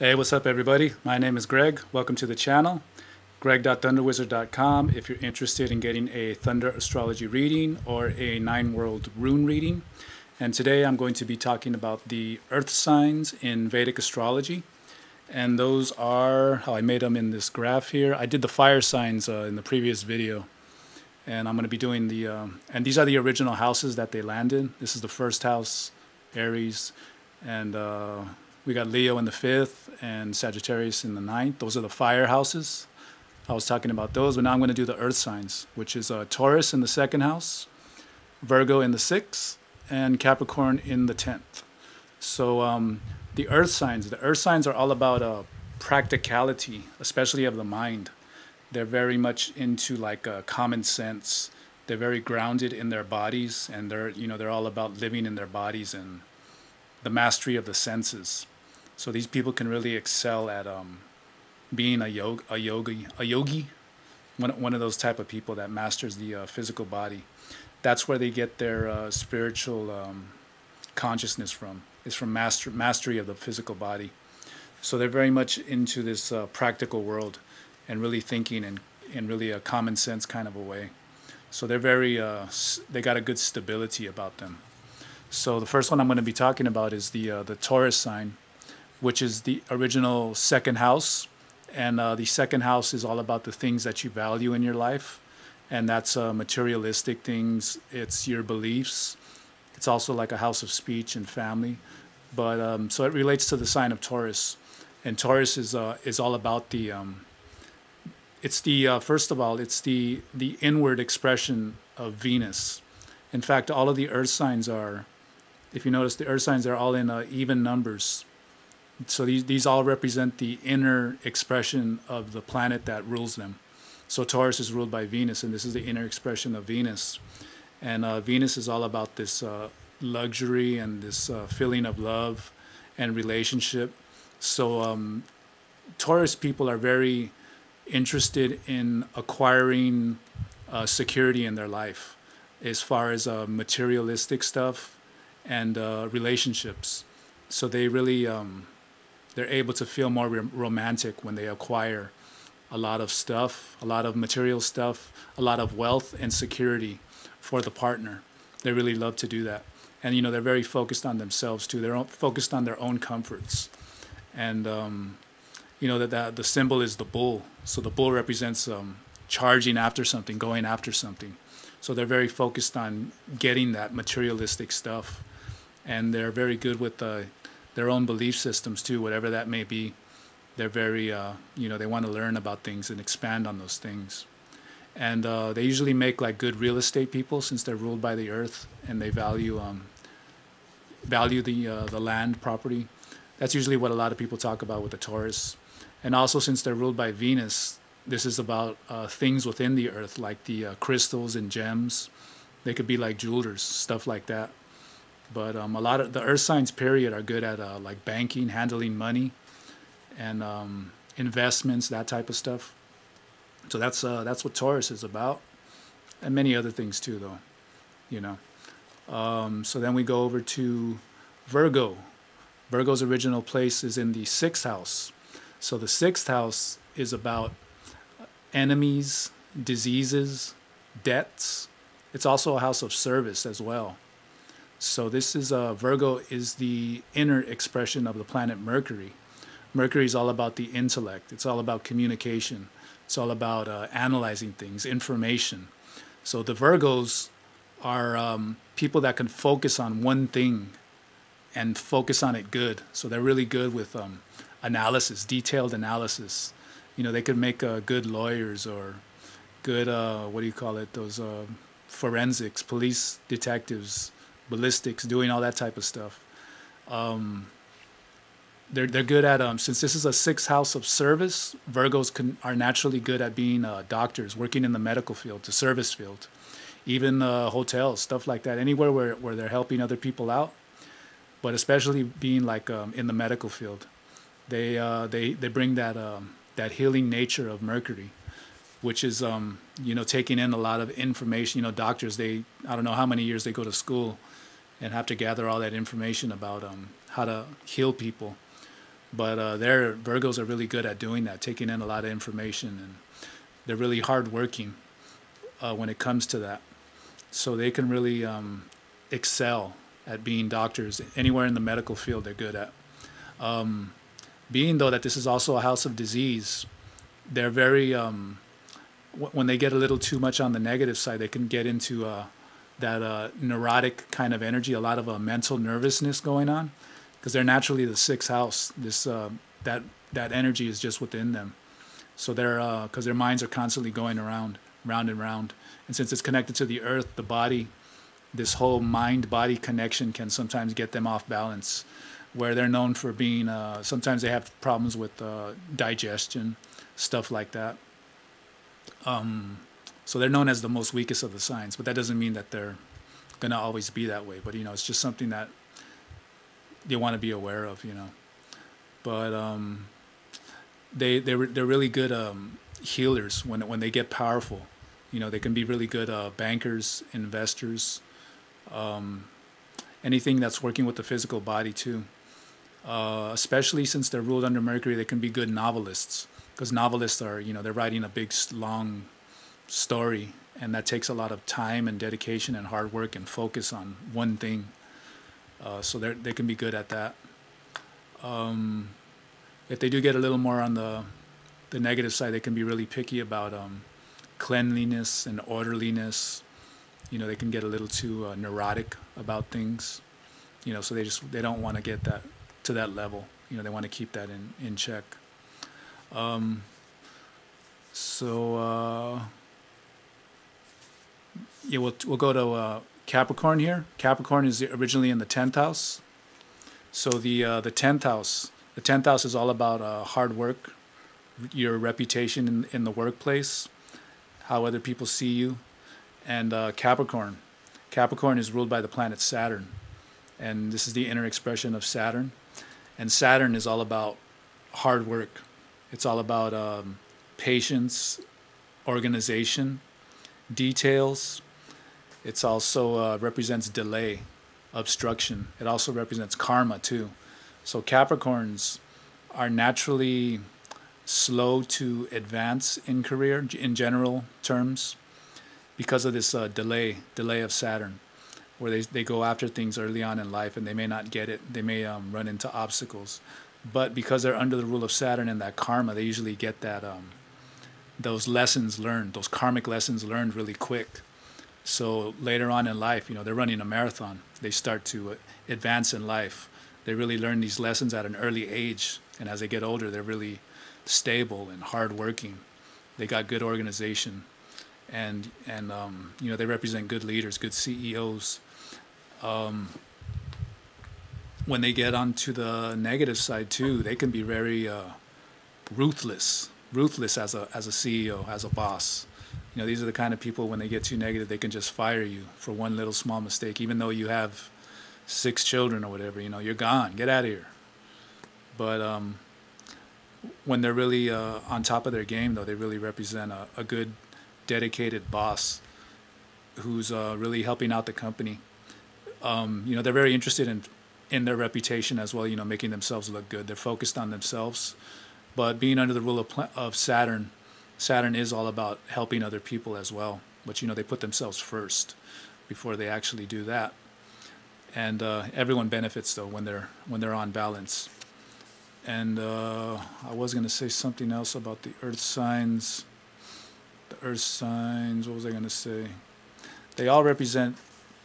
Hey, what's up everybody? My name is Greg. Welcome to the channel, greg.thunderwizard.com if you're interested in getting a Thunder Astrology reading or a 9-world rune reading. And today I'm going to be talking about the earth signs in Vedic astrology. And those are how I made them in this graph here. I did the fire signs in the previous video. And I'm going to be doing the, and these are the original houses that they land in. This is the first house, Aries, and we got Leo in the 5th and Sagittarius in the 9th. Those are the fire houses. I was talking about those, but now I'm going to do the earth signs, which is Taurus in the 2nd house, Virgo in the 6th, and Capricorn in the 10th. So the earth signs are all about practicality, especially of the mind. They're very much into like common sense. They're very grounded in their bodies, and they're all about living in their bodies and the mastery of the senses. So these people can really excel at being a yogi, one of those type of people that masters the physical body. That's where they get their spiritual consciousness from. It's from mastery of the physical body. So they're very much into this practical world and really thinking in really a common sense kind of a way. So they're very, they got a good stability about them. So the first one I'm going to be talking about is the Taurus sign, which is the original 2nd house. And the 2nd house is all about the things that you value in your life. And that's materialistic things. It's your beliefs. It's also like a house of speech and family. But so it relates to the sign of Taurus. And Taurus is all about the, first of all, it's the inward expression of Venus. In fact, all of the earth signs are, if you notice, the earth signs are all in even numbers. So these all represent the inner expression of the planet that rules them. So Taurus is ruled by Venus, and this is the inner expression of Venus. And Venus is all about this luxury and this feeling of love and relationship. So Taurus people are very interested in acquiring security in their life as far as materialistic stuff and relationships. So they really, they're able to feel more romantic when they acquire a lot of stuff, a lot of material stuff, a lot of wealth and security for the partner. They really love to do that. And, they're very focused on themselves too. They're focused on their own comforts. And, that the symbol is the bull. So the bull represents charging after something, going after something. So they're very focused on getting that materialistic stuff. And they're very good with their own belief systems too, whatever that may be. They're very, they want to learn about things and expand on those things. And they usually make like good real estate people since they're ruled by the earth, and they value the land property. That's usually what a lot of people talk about with the Taurus. And also since they're ruled by Venus, this is about things within the earth, like the crystals and gems. They could be like jewelers, stuff like that. But a lot of the earth signs, period, are good at like banking, handling money, and investments, that type of stuff. So that's what Taurus is about, and many other things too, though. So then we go over to Virgo. Virgo's original place is in the 6th house. So the 6th house is about enemies, diseases, debts. It's also a house of service as well. So this is Virgo is the inner expression of the planet Mercury. Mercury is all about the intellect. It's all about communication. It's all about analyzing things, information. So the Virgos are people that can focus on one thing and focus on it good. So they're really good with analysis, detailed analysis. They could make good lawyers or good, those forensics, police detectives, ballistics, doing all that type of stuff. They're good at, since this is a 6th house of service, Virgos are naturally good at being doctors, working in the medical field, the service field, even hotels, stuff like that, anywhere where they're helping other people out, but especially being like in the medical field. They bring that healing nature of Mercury, which is, taking in a lot of information. Doctors, I don't know how many years they go to school and have to gather all that information about how to heal people. But Virgos are really good at doing that, taking in a lot of information, and they're really hardworking when it comes to that. So they can really excel at being doctors anywhere in the medical field. They're good at. Being though that this is also a house of disease, they're very when they get a little too much on the negative side, they can get into that neurotic kind of energy, a lot of mental nervousness going on, because they're naturally the sixth house. This that energy is just within them. So they're because their minds are constantly going around, round and round, and since it's connected to the earth, the body, this whole mind-body connection can sometimes get them off balance, where they're known for being. Sometimes they have problems with digestion, stuff like that. So they're known as the most weakest of the signs, but that doesn't mean that they're going to always be that way. But, it's just something that you want to be aware of, But they're really good healers when they get powerful. They can be really good bankers, investors, anything that's working with the physical body too. Especially since they're ruled under Mercury, they can be good novelists, because novelists are, they're writing a big, long story, and that takes a lot of time and dedication and hard work and focus on one thing. So they can be good at that. If they do get a little more on the negative side, they can be really picky about cleanliness and orderliness. They can get a little too neurotic about things. So they don't want to get that to that level. They want to keep that in check. We'll go to Capricorn here. Capricorn is originally in the 10th house. So the 10th house, is all about hard work, your reputation in the workplace, how other people see you, and Capricorn. Capricorn is ruled by the planet Saturn, and this is the inner expression of Saturn. And Saturn is all about hard work. It's all about patience, organization, details. It's also represents delay, obstruction. It also represents karma too. So Capricorns are naturally slow to advance in career in general terms because of this delay of Saturn, where they go after things early on in life and they may not get it. They may run into obstacles. But because they're under the rule of Saturn and that karma, they usually get that those lessons learned, those karmic lessons learned really quick. So later on in life, they're running a marathon. They start to advance in life. They really learn these lessons at an early age. And as they get older, they're really stable and hardworking. They got good organization. And they represent good leaders, good CEOs. When they get onto the negative side too, they can be very ruthless as a CEO, as a boss. These are the kind of people, when they get too negative, they can just fire you for one little small mistake, even though you have 6 children or whatever. You're gone, get out of here. But when they're really on top of their game, though, they really represent a good, dedicated boss who's really helping out the company. They're very interested in their reputation as well, making themselves look good. They're focused on themselves. But being under the rule of Saturn, Saturn is all about helping other people as well. But, they put themselves first before they actually do that. And everyone benefits, though, when they're on balance. And I was going to say something else about the earth signs. The earth signs, what was I going to say? They all represent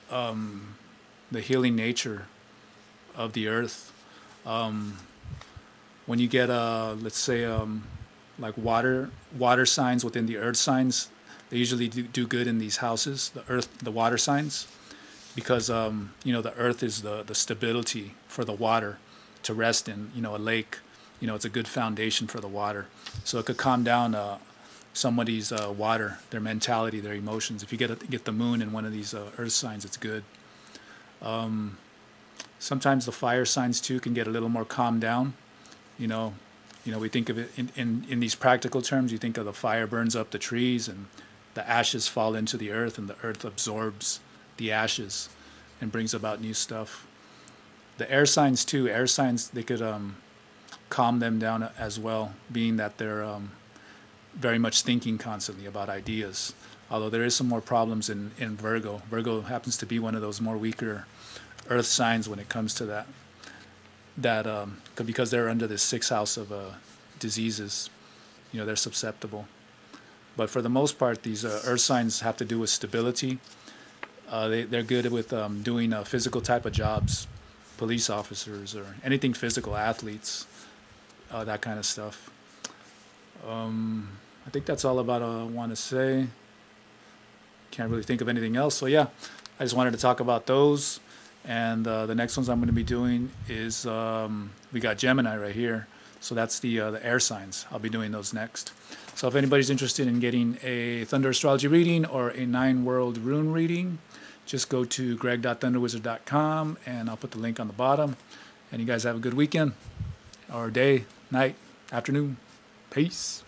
the healing nature of the earth. When you get, let's say, like water signs within the earth signs, they usually do good in these houses, the water signs, because, the earth is the stability for the water to rest in. A lake, it's a good foundation for the water. So it could calm down somebody's water, their mentality, their emotions. If you get the moon in one of these earth signs, it's good. Sometimes the fire signs too can get a little more calmed down. We think of it in these practical terms. You think of the fire burns up the trees and the ashes fall into the earth, and the earth absorbs the ashes and brings about new stuff. The air signs too. Air signs, they could calm them down as well, being that they're very much thinking constantly about ideas. Although there is some more problems in Virgo. Virgo happens to be one of those more weaker earth signs when it comes to that because they're under the sixth house of diseases. You know, they're susceptible. But for the most part, these earth signs have to do with stability. They're good with doing physical type of jobs, police officers or anything physical, athletes, that kind of stuff. I think that's all about I want to say. Can't really think of anything else. So yeah, I just wanted to talk about those. And the next ones I'm going to be doing is we got Gemini right here. So that's the air signs. I'll be doing those next. So if anybody's interested in getting a Thunder Astrology reading or a 9-world rune reading, just go to greg.thunderwizard.com and I'll put the link on the bottom. And you guys have a good weekend or day, night, afternoon. Peace.